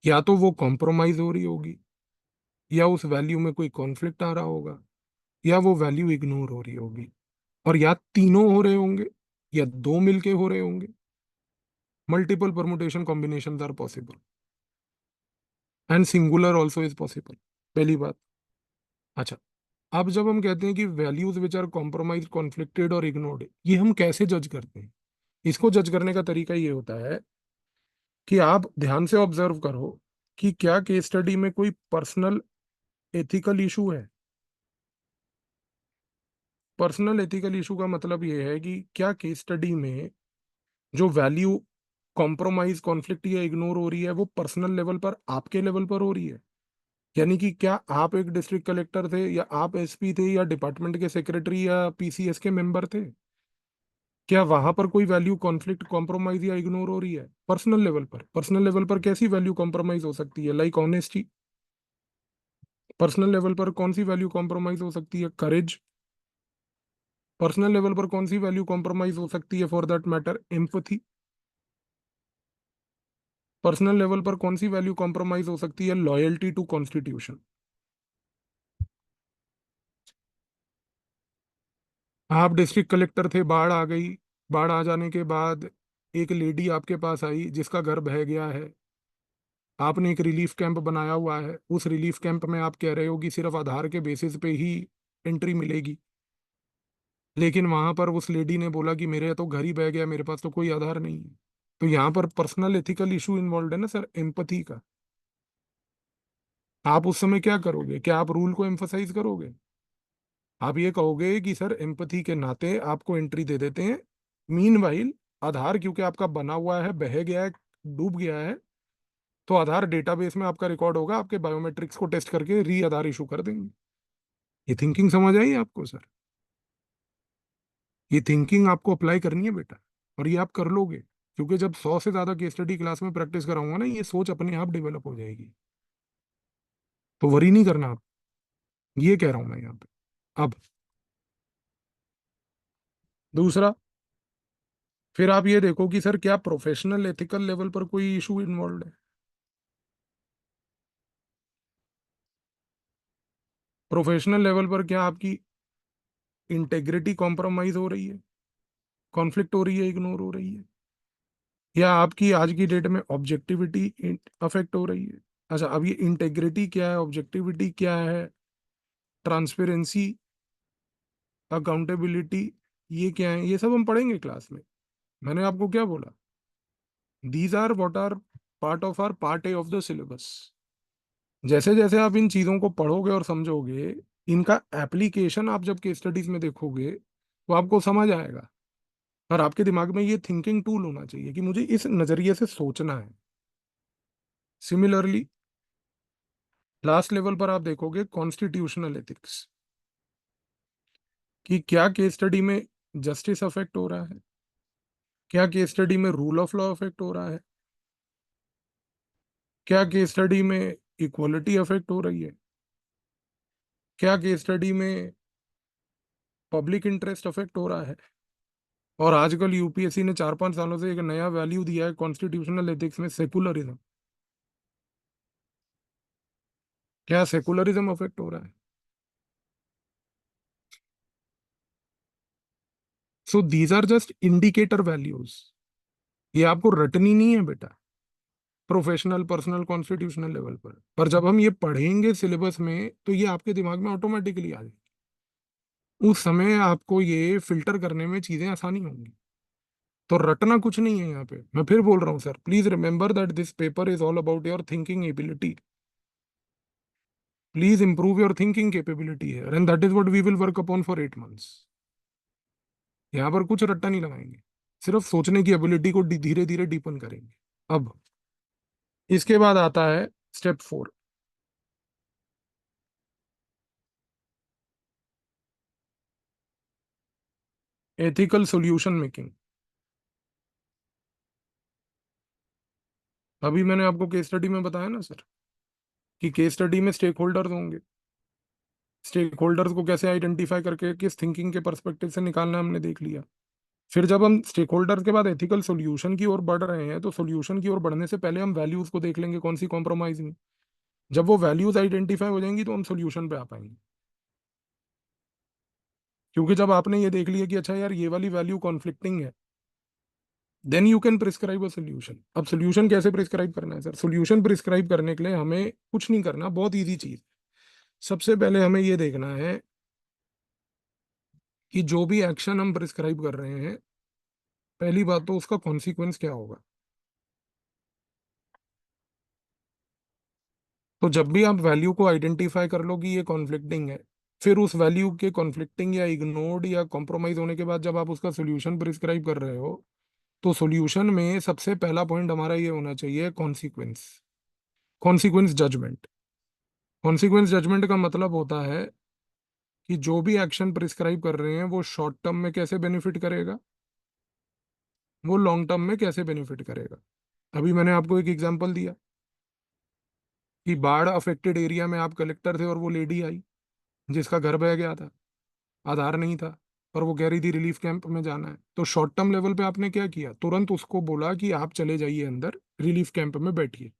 या तो वो कॉम्प्रोमाइज हो रही होगी, या उस वैल्यू में कोई कॉन्फ्लिक्ट आ रहा होगा, या वो वैल्यू इग्नोर हो रही होगी, और या तीनों हो रहे होंगे या दो मिलके हो रहे होंगे। Multiple permutation combination are possible and singular also is possible. पहली बात। अच्छा, अब जब हम कहते हैं कि values which are compromise, conflicted और इग्नोर्ड, ये हम कैसे जज करते हैं। इसको जज करने का तरीका ये होता है कि आप ध्यान से ऑब्जर्व करो कि क्या केस स्टडी में कोई पर्सनल एथिकल इशू है। पर्सनल एथिकल इशू का मतलब ये है कि क्या केस स्टडी में जो वैल्यू कॉम्प्रोमाइज, कॉन्फ्लिक्ट या इग्नोर हो रही है वो पर्सनल लेवल पर, आपके लेवल पर हो रही है। यानी कि क्या आप एक डिस्ट्रिक्ट कलेक्टर थे, या आप एसपी थे, या डिपार्टमेंट के सेक्रेटरी या पीसीएस के मेंबर थे, क्या वहां पर कोई वैल्यू कॉन्फ्लिक्ट, कॉम्प्रोमाइज या इग्नोर हो रही है पर्सनल लेवल पर। पर्सनल लेवल पर कैसी वैल्यू कॉम्प्रोमाइज हो सकती है, लाइक ऑनेस्टी। पर्सनल लेवल पर कौन सी वैल्यू कॉम्प्रोमाइज हो सकती है, करेज। पर्सनल लेवल पर कौन सी वैल्यू कॉम्प्रोमाइज हो सकती है, for that matter empathy. Personal level पर कौन सी वैल्यू कॉम्प्रोमाइज हो सकती है, लॉयल्टी टू कॉन्स्टिट्यूशन। आप डिस्ट्रिक्ट कलेक्टर थे, बाढ़ आ गई, बाढ़ आ जाने के बाद एक लेडी आपके पास आई जिसका घर बह गया है, आपने एक रिलीफ कैंप बनाया हुआ है, उस रिलीफ कैंप में आप कह रहे हो कि सिर्फ आधार के बेसिस पे ही एंट्री मिलेगी, लेकिन वहां पर उस लेडी ने बोला कि मेरे तो घर ही बह गया, मेरे पास तो कोई आधार नहीं है। तो यहाँ पर पर्सनल एथिकल इशू इन्वॉल्व है ना सर, एम्पथी का। आप उस समय क्या करोगे, क्या आप रूल को एम्फसाइज करोगे। आप ये कहोगे कि सर एम्पथी के नाते आपको एंट्री दे देते हैं, मीनवाइल आधार क्योंकि आपका बना हुआ है, बह गया है, डूब गया है, तो आधार डेटाबेस में आपका रिकॉर्ड होगा, आपके बायोमेट्रिक्स को टेस्ट करके री आधार इशू कर देंगे। ये थिंकिंग समझ आई आपको सर? ये थिंकिंग आपको अप्लाई करनी है बेटा, और ये आप कर लोगे, क्योंकि जब 100 से ज्यादा केस स्टडी क्लास में प्रैक्टिस कराऊंगा ना, ये सोच अपने आप डेवलप हो जाएगी। तो वरी नहीं करना आप, ये कह रहा हूं मैं यहाँ पे। अब दूसरा, फिर आप ये देखो कि सर क्या प्रोफेशनल एथिकल लेवल पर कोई इशू इन्वॉल्व है? प्रोफेशनल लेवल पर क्या आपकी इंटेग्रिटी कॉम्प्रोमाइज हो रही है, कॉन्फ्लिक्ट हो रही है, इग्नोर हो रही है, या आपकी आज की डेट में ऑब्जेक्टिविटी अफेक्ट हो रही है? अच्छा, अब ये इंटेग्रिटी क्या है, ऑब्जेक्टिविटी क्या है, ट्रांसपेरेंसी, अकाउंटेबिलिटी, ये क्या है, ये सब हम पढ़ेंगे क्लास में। मैंने आपको क्या बोला, these are what are part of are part A of the syllabus. जैसे जैसे आप इन चीजों को पढ़ोगे और समझोगे, इनका एप्लीकेशन आप जब केस स्टडीज में देखोगे तो आपको समझ आएगा, और आपके दिमाग में ये थिंकिंग टूल होना चाहिए कि मुझे इस नजरिए से सोचना है। सिमिलरली लास्ट लेवल पर आप देखोगे कॉन्स्टिट्यूशनल एथिक्स, कि क्या केस स्टडी में जस्टिस अफेक्ट हो रहा है, क्या केस स्टडी में रूल ऑफ लॉ अफेक्ट हो रहा है, क्या केस स्टडी में इक्वलिटी अफेक्ट हो रही है, क्या केस स्टडी में पब्लिक इंटरेस्ट अफेक्ट हो रहा है। और आजकल यूपीएससी ने 4-5 सालों से एक नया वैल्यू दिया है कॉन्स्टिट्यूशनल एथिक्स में, सेकुलरिज्म। क्या सेकुलरिज्म अफेक्ट हो रहा है? So these are just indicator values, ये आपको रटनी नहीं है बेटा, प्रोफेशनल पर्सनल कॉन्स्टिट्यूशनल लेवल पर जब हम ये पढ़ेंगे सिलेबस में तो ये आपके दिमाग में ऑटोमेटिकली आ जाएगी। उस समय आपको ये फिल्टर करने में चीजें आसानी होंगी। तो रटना कुछ नहीं है यहाँ पे। मैं फिर बोल रहा हूँ sir, please remember that this paper is all about your thinking ability. Please improve your thinking capability है, and that is what we will work upon for 8 months. यहाँ पर कुछ रट्टा नहीं लगाएंगे, सिर्फ सोचने की एबिलिटी को धीरे धीरे डीपन करेंगे। अब इसके बाद आता है स्टेप 4, एथिकल सॉल्यूशन मेकिंग। अभी मैंने आपको केस स्टडी में बताया ना सर, कि केस स्टडी में स्टेक होल्डर्स होंगे, स्टेक होल्डर्स को कैसे आइडेंटिफाई करके किस थिंकिंग के पर्सपेक्टिव से निकालना हमने देख लिया। फिर जब हम स्टेक होल्डर्स के बाद एथिकल सॉल्यूशन की ओर बढ़ रहे हैं, तो सॉल्यूशन की ओर बढ़ने से पहले हम वैल्यूज को देख लेंगे, कौन सी कॉम्प्रोमाइज नहीं। जब वो वैल्यूज आइडेंटिफाई हो जाएंगी तो हम सॉल्यूशन पे आ पाएंगे। क्योंकि जब आपने ये देख लिया कि अच्छा यार ये वाली वैल्यू कॉन्फ्लिक्टिंग है, then you can prescribe a solution. अब सोल्यूशन कैसे प्रिस्क्राइब करना है सर? सोल्यूशन प्रिस्क्राइब करने के लिए हमें कुछ नहीं करना, बहुत इजी चीज। सबसे पहले हमें ये देखना है कि जो भी एक्शन हम प्रिस्क्राइब कर रहे हैं, पहली बात तो उसका कॉन्सिक्वेंस क्या होगा। तो जब भी आप वैल्यू को आइडेंटिफाई कर लो कि ये कॉन्फ्लिक्टिंग है, फिर उस वैल्यू के कॉन्फ्लिक्टिंग या इग्नोर्ड या कॉम्प्रोमाइज होने के बाद जब आप उसका सोल्यूशन प्रिस्क्राइब कर रहे हो, तो सॉल्यूशन में सबसे पहला पॉइंट हमारा ये होना चाहिए consequence, consequence judgement. Consequence judgement का मतलब होता है कि जो भी एक्शन प्रिस्क्राइब कर रहे हैं वो शॉर्ट टर्म में कैसे बेनिफिट करेगा, वो लॉन्ग टर्म में कैसे बेनिफिट करेगा। अभी मैंने आपको एक एग्जांपल दिया कि बाढ़ अफेक्टेड एरिया में आप कलेक्टर थे और वो लेडी आई जिसका घर बह गया था, आधार नहीं था, और वो कह रही थी रिलीफ कैंप में जाना है। तो शॉर्ट टर्म लेवल पे आपने क्या किया, तुरंत उसको बोला कि आप चले जाइए अंदर, रिलीफ कैंप में बैठिए।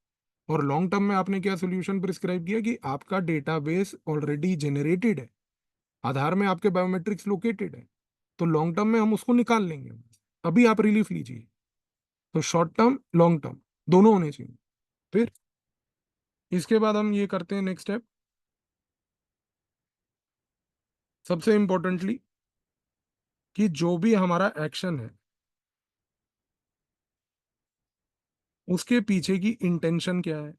और लॉन्ग टर्म में आपने क्या सोल्यूशन प्रिस्क्राइब किया कि आपका डेटाबेस ऑलरेडी जेनरेटेड है, आधार में आपके बायोमेट्रिक्स लोकेटेड है, तो लॉन्ग टर्म में हम उसको निकाल लेंगे, अभी आप रिलीफ लीजिए। तो शॉर्ट टर्म लॉन्ग टर्म दोनों होने चाहिए। फिर इसके बाद हम ये करते हैं नेक्स्ट स्टेप, सबसे इंपॉर्टेंटली, कि जो भी हमारा एक्शन है उसके पीछे की इंटेंशन क्या है।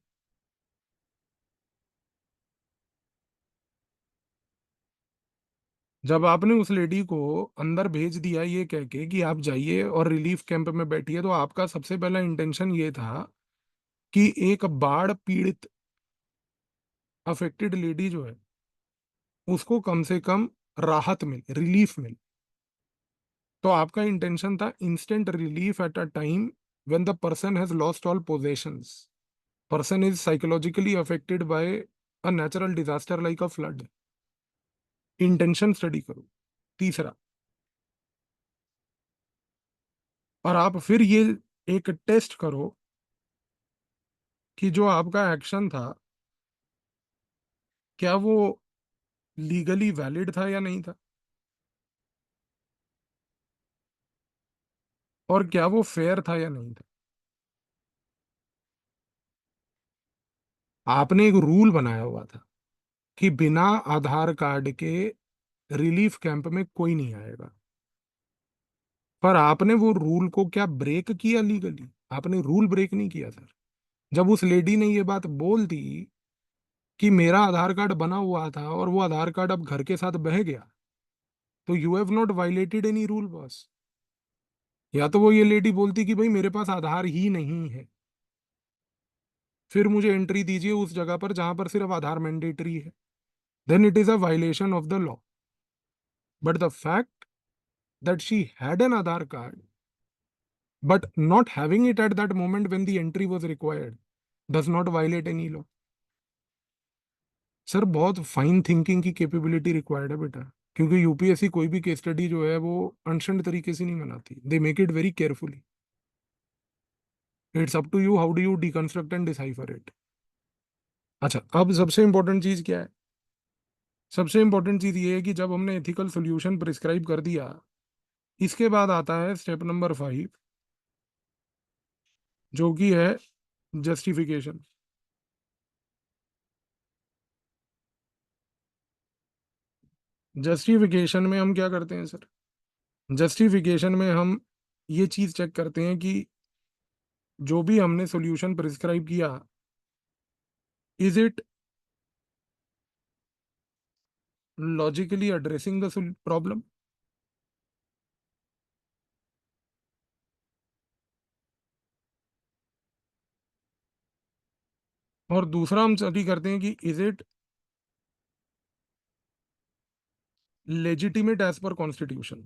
जब आपने उस लेडी को अंदर भेज दिया ये कह के कि आप जाइए और रिलीफ कैंप में बैठिए, तो आपका सबसे पहला इंटेंशन ये था कि एक बाढ़ पीड़ित अफेक्टेड लेडी जो है उसको कम से कम राहत मिले, रिलीफ मिले। तो आपका इंटेंशन था instant relief at a time when the person has lost all possessions, person is psychologically affected by a natural disaster like a flood. Intention study करो। तीसरा, और आप फिर ये एक टेस्ट करो कि जो आपका एक्शन था, क्या वो लीगली वैलिड था या नहीं था, और क्या वो फेयर था या नहीं था। आपने एक रूल बनाया हुआ था कि बिना आधार कार्ड के रिलीफ कैंप में कोई नहीं आएगा, पर आपने वो रूल को क्या ब्रेक किया लीगली? आपने रूल ब्रेक नहीं किया सर। जब उस लेडी ने ये बात बोल दी कि मेरा आधार कार्ड बना हुआ था और वो आधार कार्ड अब घर के साथ बह गया, तो you have not violated any rule boss. या तो वो ये लेडी बोलती कि भाई मेरे पास आधार ही नहीं है, फिर मुझे एंट्री दीजिए उस जगह पर जहां पर सिर्फ आधार मैंडेटरी है, then it is a violation of the law. But the fact that she had an Aadhaar card but not having it at that moment when the entry was required does not violate any law। Sir बहुत fine thinking की capability required है बेटा, क्योंकि UPSC कोई भी case study जो है वो अनशंड तरीके से नहीं बनाती, they make it very carefully. It's up to you how do you deconstruct and decipher it. अच्छा, अब सबसे इंपॉर्टेंट चीज क्या है? सबसे इंपॉर्टेंट चीज ये है कि जब हमने एथिकल सोल्यूशन प्रिस्क्राइब कर दिया, इसके बाद आता है स्टेप नंबर 5, जो कि है जस्टिफिकेशन। जस्टिफिकेशन में हम क्या करते हैं सर? जस्टिफिकेशन में हम ये चीज चेक करते हैं कि जो भी हमने सॉल्यूशन प्रिस्क्राइब किया, is it logically addressing the problem. और दूसरा हम स्टडी करते हैं कि is it legitimate as per constitution.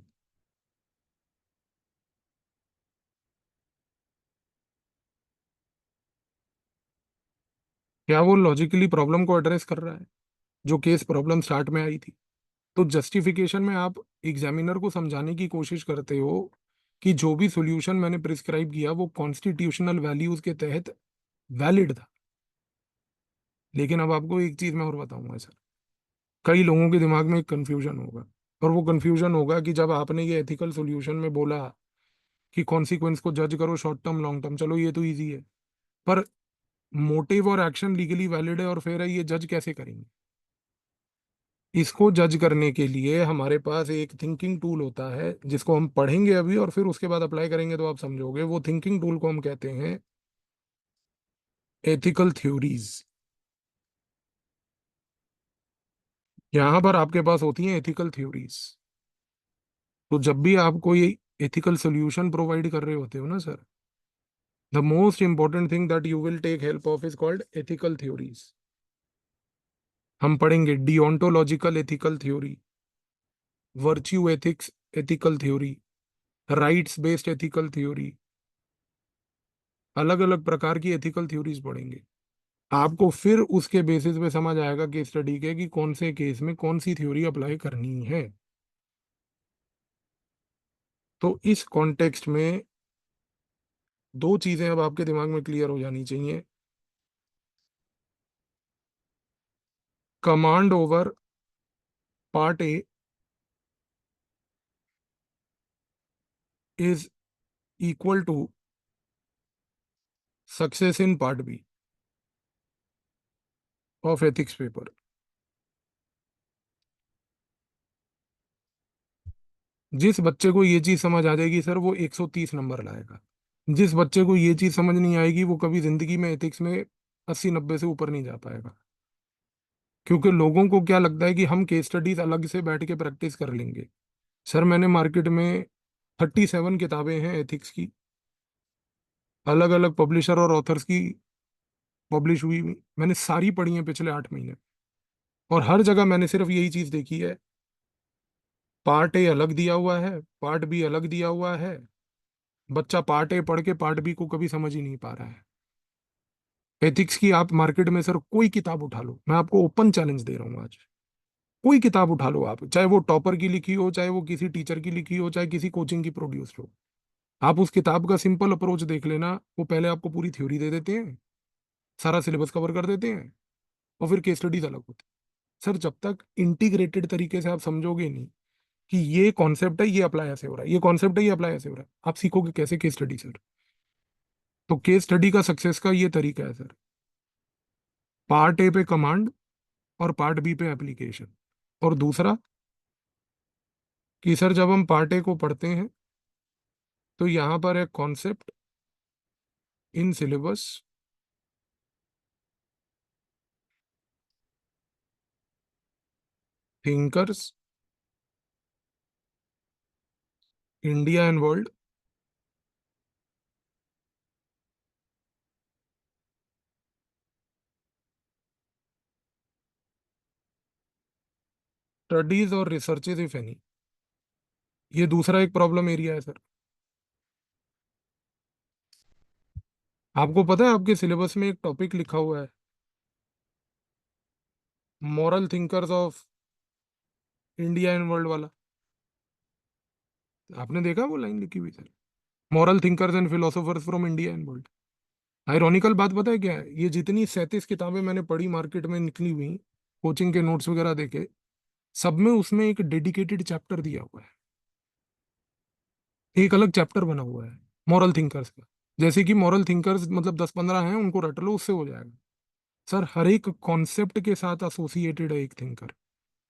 क्या वो लॉजिकली प्रॉब्लम को एड्रेस कर रहा है जो केस प्रॉब्लम स्टार्ट में आई थी? तो जस्टिफिकेशन में आप एग्जामिनर को समझाने की कोशिश करते हो कि जो भी सॉल्यूशन मैंने प्रिस्क्राइब किया वो कॉन्स्टिट्यूशनल वैल्यूज के तहत वैलिड था। लेकिन अब आपको एक चीज मैं और बताऊंगा सर, कई लोगों के दिमाग में एक कंफ्यूजन होगा, और वो कंफ्यूजन होगा कि जब आपने ये एथिकल सॉल्यूशन में बोला कि कॉन्सिक्वेंस को जज करो शॉर्ट टर्म लॉन्ग टर्म, चलो ये तो इजी है, पर मोटिव और एक्शन लीगली वैलिड है और फेयर है, ये जज कैसे करेंगे? इसको जज करने के लिए हमारे पास एक थिंकिंग टूल होता है जिसको हम पढ़ेंगे अभी और फिर उसके बाद अप्लाई करेंगे तो आप समझोगे। वो थिंकिंग टूल को हम कहते हैं एथिकल थ्योरीज। यहाँ पर आपके पास होती हैं एथिकल थ्योरीज। तो जब भी आप कोई एथिकल सोल्यूशन प्रोवाइड कर रहे होते हो ना sir, the most important thing that you will take help of is called ethical theories. हम पढ़ेंगे deontological ethical theory, virtue ethics ethical theory, rights based ethical theory, अलग अलग प्रकार की एथिकल थ्योरीज पढ़ेंगे। आपको फिर उसके बेसिस पे समझ आएगा केस स्टडी के कि कौन से केस में कौन सी थ्योरी अप्लाई करनी है। तो इस कॉन्टेक्स्ट में दो चीजें अब आपके दिमाग में क्लियर हो जानी चाहिए। Command over part A is equal to success in part B of ethics paper. जिस बच्चे को ये चीज समझ आ जाएगी सर, वो 130 नंबर लाएगा। जिस बच्चे को ये चीज समझ नहीं आएगी वो कभी जिंदगी में एथिक्स में 80-90 से ऊपर नहीं जा पाएगा। क्योंकि लोगों को क्या लगता है कि हम केस स्टडीज अलग से बैठ के प्रैक्टिस कर लेंगे। सर मैंने मार्केट में 37 किताबें हैं एथिक्स की, अलग अलग पब्लिशर और ऑथर्स की पब्लिश हुई, मैंने सारी पढ़ी हैं पिछले 8 महीने। और हर जगह मैंने सिर्फ यही चीज देखी है, पार्ट ए अलग दिया हुआ है, पार्ट बी अलग दिया हुआ है। बच्चा पार्ट ए पढ़ के पार्ट बी को कभी समझ ही नहीं पा रहा है। एथिक्स की आप मार्केट में सर कोई किताब उठा लो, मैं आपको ओपन चैलेंज दे रहा हूँ आज, कोई किताब उठा लो आप, चाहे वो टॉपर की लिखी हो, चाहे वो किसी टीचर की लिखी हो, चाहे किसी कोचिंग की प्रोड्यूस हो, आप उस किताब का सिंपल अप्रोच देख लेना। वो पहले आपको पूरी थ्योरी दे देते हैं, सारा सिलेबस कवर कर देते हैं, और फिर केस स्टडीज अलग होती है। सर जब तक इंटीग्रेटेड तरीके से आप समझोगे नहीं कि ये कॉन्सेप्ट है, ये अप्लाई ऐसे हो रहा है, ये कॉन्सेप्ट है, ये अप्लाई ऐसे हो रहा है, आप सीखोगे कैसे केस स्टडी सर? तो केस स्टडी का सक्सेस का ये तरीका है सर, पार्ट ए पे कमांड और पार्ट बी पे एप्लीकेशन। और दूसरा कि सर जब हम पार्ट ए को पढ़ते हैं तो यहाँ पर है concept in syllabus, thinkers, India and world, studies और रिसर्चेज इफ एनी। ये दूसरा एक प्रॉब्लम एरिया है सर। आपको पता है आपके सिलेबस में एक टॉपिक लिखा हुआ है, moral thinkers of India and world वाला? आपने देखा वो लाइन लिखी हुई sir, moral thinkers and philosophers from India and world. Ironical बात पता है क्या है, ये जितनी 37 किताबें मैंने पढ़ी मार्केट में निकली हुई, कोचिंग के नोट्स वगैरह देखे, सब में उसमें एक डेडिकेटेड चैप्टर दिया हुआ है, एक अलग चैप्टर बना हुआ है मॉरल थिंकर्स का। जैसे कि मॉरल थिंकर्स मतलब 10-15 हैं, उनको रट लो, उससे हो जाएगा। सर हर एक कॉन्सेप्ट के साथ एसोसिएटेड है एक thinker.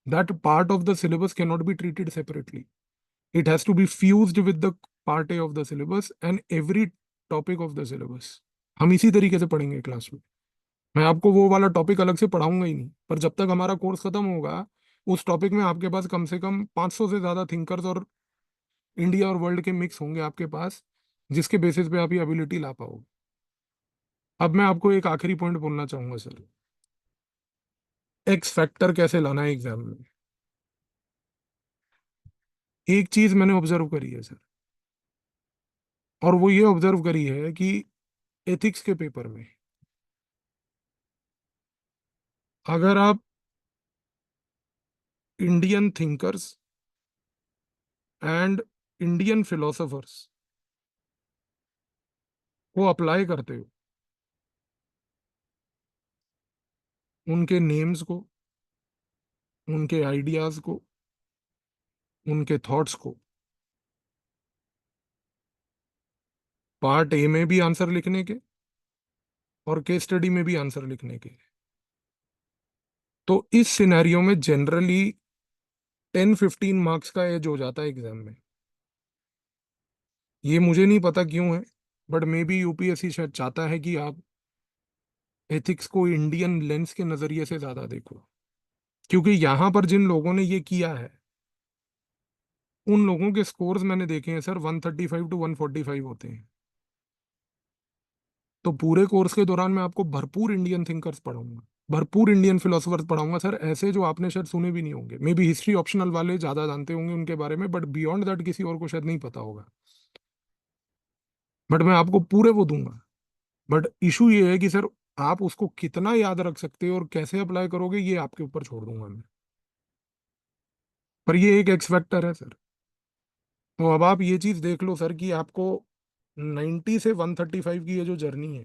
That part of the syllabus can not be treated separately, it has to be fused with the part A of the syllabus and every topic of the syllabus. हम इसी तरीके से पढ़ेंगे class में। मैं आपको वो वाला टॉपिक अलग से पढ़ाऊंगा ही नहीं, पर जब तक हमारा कोर्स खत्म होगा, उस टॉपिक में आपके पास कम से कम 500 से ज्यादा थिंकर्स और इंडिया और वर्ल्ड के मिक्स होंगे आपके पास, जिसके बेसिस पे आप ये एबिलिटी ला पाओगे। अब मैं आपको एक आखिरी पॉइंट बोलना चाहूंगा सर, एक्स फैक्टर कैसे लाना है एग्जाम में। एक चीज मैंने ऑब्जर्व करी है सर, और वो ये ऑब्जर्व करी है कि एथिक्स के पेपर में अगर आप Indian thinkers and Indian philosophers को अप्लाई करते हो, उनके नेम्स को, उनके आइडियाज को, उनके थॉट्स को, पार्ट ए में भी आंसर लिखने के और केस स्टडी में भी आंसर लिखने के, तो इस सिनेरियो में जनरली 10-15 मार्क्स का एज हो जाता है एग्जाम में। ये मुझे नहीं पता क्यों है, बट मे बी यूपीएससी शायद चाहता है कि आप एथिक्स को इंडियन लेंस के नजरिए से ज्यादा देखो, क्योंकि यहां पर जिन लोगों ने ये किया है, उन लोगों के स्कोर्स मैंने देखे हैं सर, 135 to 145 होते हैं। तो पूरे कोर्स के दौरान मैं आपको भरपूर इंडियन थिंकर्स पढ़ाऊंगा, भरपूर इंडियन फिलोसफर्स पढ़ाऊंगा सर, ऐसे जो आपने शायद सुने भी नहीं होंगे। मे बी हिस्ट्री ऑप्शनल वाले ज्यादा जानते होंगे उनके बारे में, बट बियॉन्ड दैट किसी और को शायद नहीं पता होगा। बट मैं आपको पूरे वो दूंगा। बट इशू ये है कि सर आप उसको कितना याद रख सकते हो और कैसे अप्लाई करोगे, ये आपके ऊपर छोड़ दूंगा मैं। पर ये एक एक्स फैक्टर है सर। तो अब आप ये चीज देख लो सर कि आपको 90 से 135 की ये जो जर्नी है,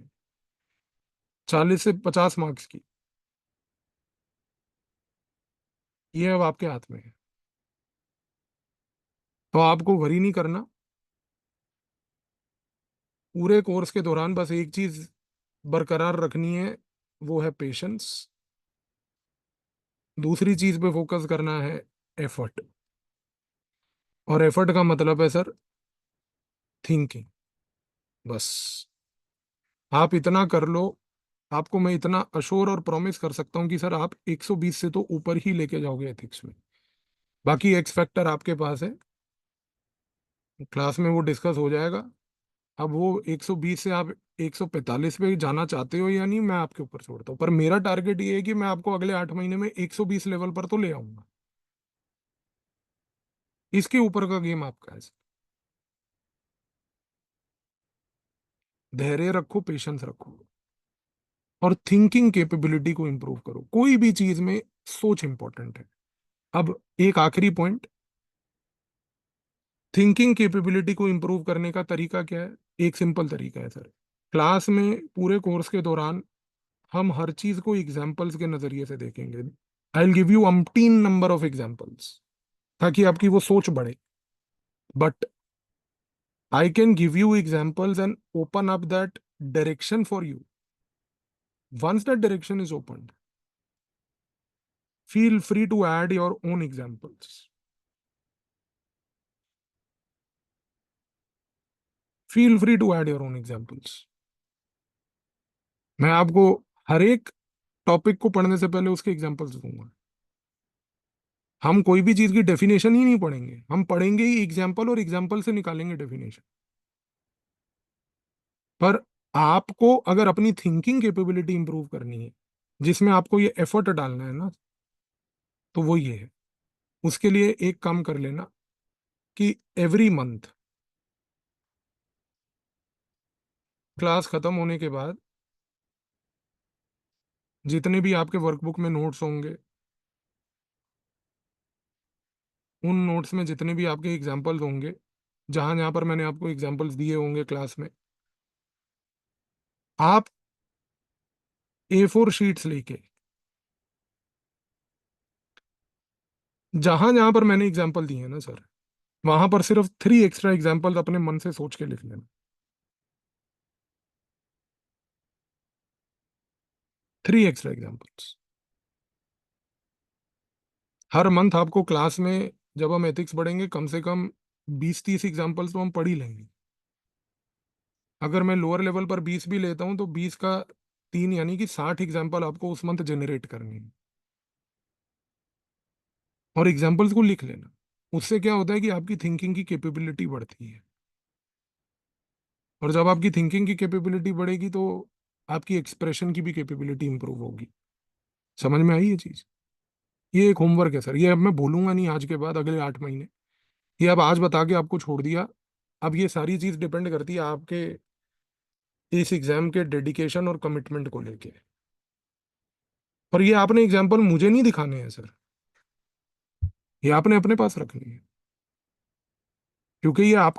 40 से 50 मार्क्स की, ये अब आपके हाथ में है। तो आपको वरी नहीं करना, पूरे कोर्स के दौरान बस एक चीज बरकरार रखनी है, वो है पेशेंस। दूसरी चीज पे फोकस करना है एफर्ट, और एफर्ट का मतलब है सर थिंकिंग। बस आप इतना कर लो, आपको मैं इतना अश्योर और प्रॉमिस कर सकता हूँ कि सर आप 120 से तो ऊपर ही लेके जाओगे एथिक्स में। बाकी एक्स फैक्टर आपके पास है, क्लास में वो डिस्कस हो जाएगा। अब वो 120 से आप 145 पे जाना चाहते हो या नहीं, मैं आपके ऊपर छोड़ता हूँ, पर मेरा टारगेट ये है कि मैं आपको अगले 8 महीने में 120 लेवल पर तो ले आऊंगा। इसके ऊपर का गेम आपका है सर। धैर्य रखो, पेशेंस रखो, और थिंकिंग कैपेबिलिटी को इंप्रूव करो। कोई भी चीज में सोच इंपॉर्टेंट है। अब एक आखिरी पॉइंट, थिंकिंग कैपेबिलिटी को इंप्रूव करने का तरीका क्या है? एक सिंपल तरीका है सर। क्लास में पूरे कोर्स के दौरान हम हर चीज को एग्जाम्पल्स के नजरिए से देखेंगे। I will give you umpteen number of examples, ताकि आपकी वो सोच बढ़े। But I can give you examples and open up that direction for you. Once that direction is open, feel free to add your own examples. Feel free to add your own examples. मैं आपको हर एक topic को पढ़ने से पहले उसके examples दूंगा। हम कोई भी चीज की डेफिनेशन ही नहीं पढ़ेंगे, हम पढ़ेंगे ही एग्जांपल, और एग्जांपल से निकालेंगे डेफिनेशन। पर आपको अगर अपनी थिंकिंग कैपेबिलिटी इंप्रूव करनी है, जिसमें आपको ये एफर्ट डालना है ना, तो वो ये है। उसके लिए एक काम कर लेना कि एवरी मंथ क्लास खत्म होने के बाद जितने भी आपके वर्कबुक में नोट्स होंगे, उन नोट्स में जितने भी आपके एग्जाम्पल्स होंगे, जहां जहां पर मैंने आपको एग्जाम्पल्स दिए होंगे क्लास में, आप A4 शीट्स लेके जहां जहां पर मैंने एग्जाम्पल दिए हैं ना सर, वहां पर सिर्फ 3 एक्स्ट्रा एग्जाम्पल्स अपने मन से सोच के लिख लेना। 3 एक्स्ट्रा एग्जाम्पल्स। हर मंथ आपको क्लास में, जब हम एथिक्स पढ़ेंगे, कम से कम 20-30 एग्जाम्पल्स तो हम पढ़ ही लेंगे। अगर मैं लोअर लेवल पर 20 भी लेता हूं, तो 20 का 3 यानी कि 60 एग्जाम्पल आपको उस मंथ जनरेट करनी है। और एग्जाम्पल्स को लिख लेना। उससे क्या होता है कि आपकी थिंकिंग की कैपेबिलिटी बढ़ती है, और जब आपकी थिंकिंग की कैपेबिलिटी बढ़ेगी तो आपकी एक्सप्रेशन की भी कैपेबिलिटी इंप्रूव होगी। समझ में आई ये चीज? ये एक होमवर्क है सर, ये अब मैं बोलूंगा नहीं आज के बाद अगले 8 महीने। ये अब आज बता के आपको छोड़ दिया। अब ये सारी चीज डिपेंड करती है आपके इस एग्जाम के डेडिकेशन और कमिटमेंट को लेके। पर ये आपने एग्जाम्पल मुझे नहीं दिखाने हैं सर, ये आपने अपने पास रखनी है, क्योंकि ये आप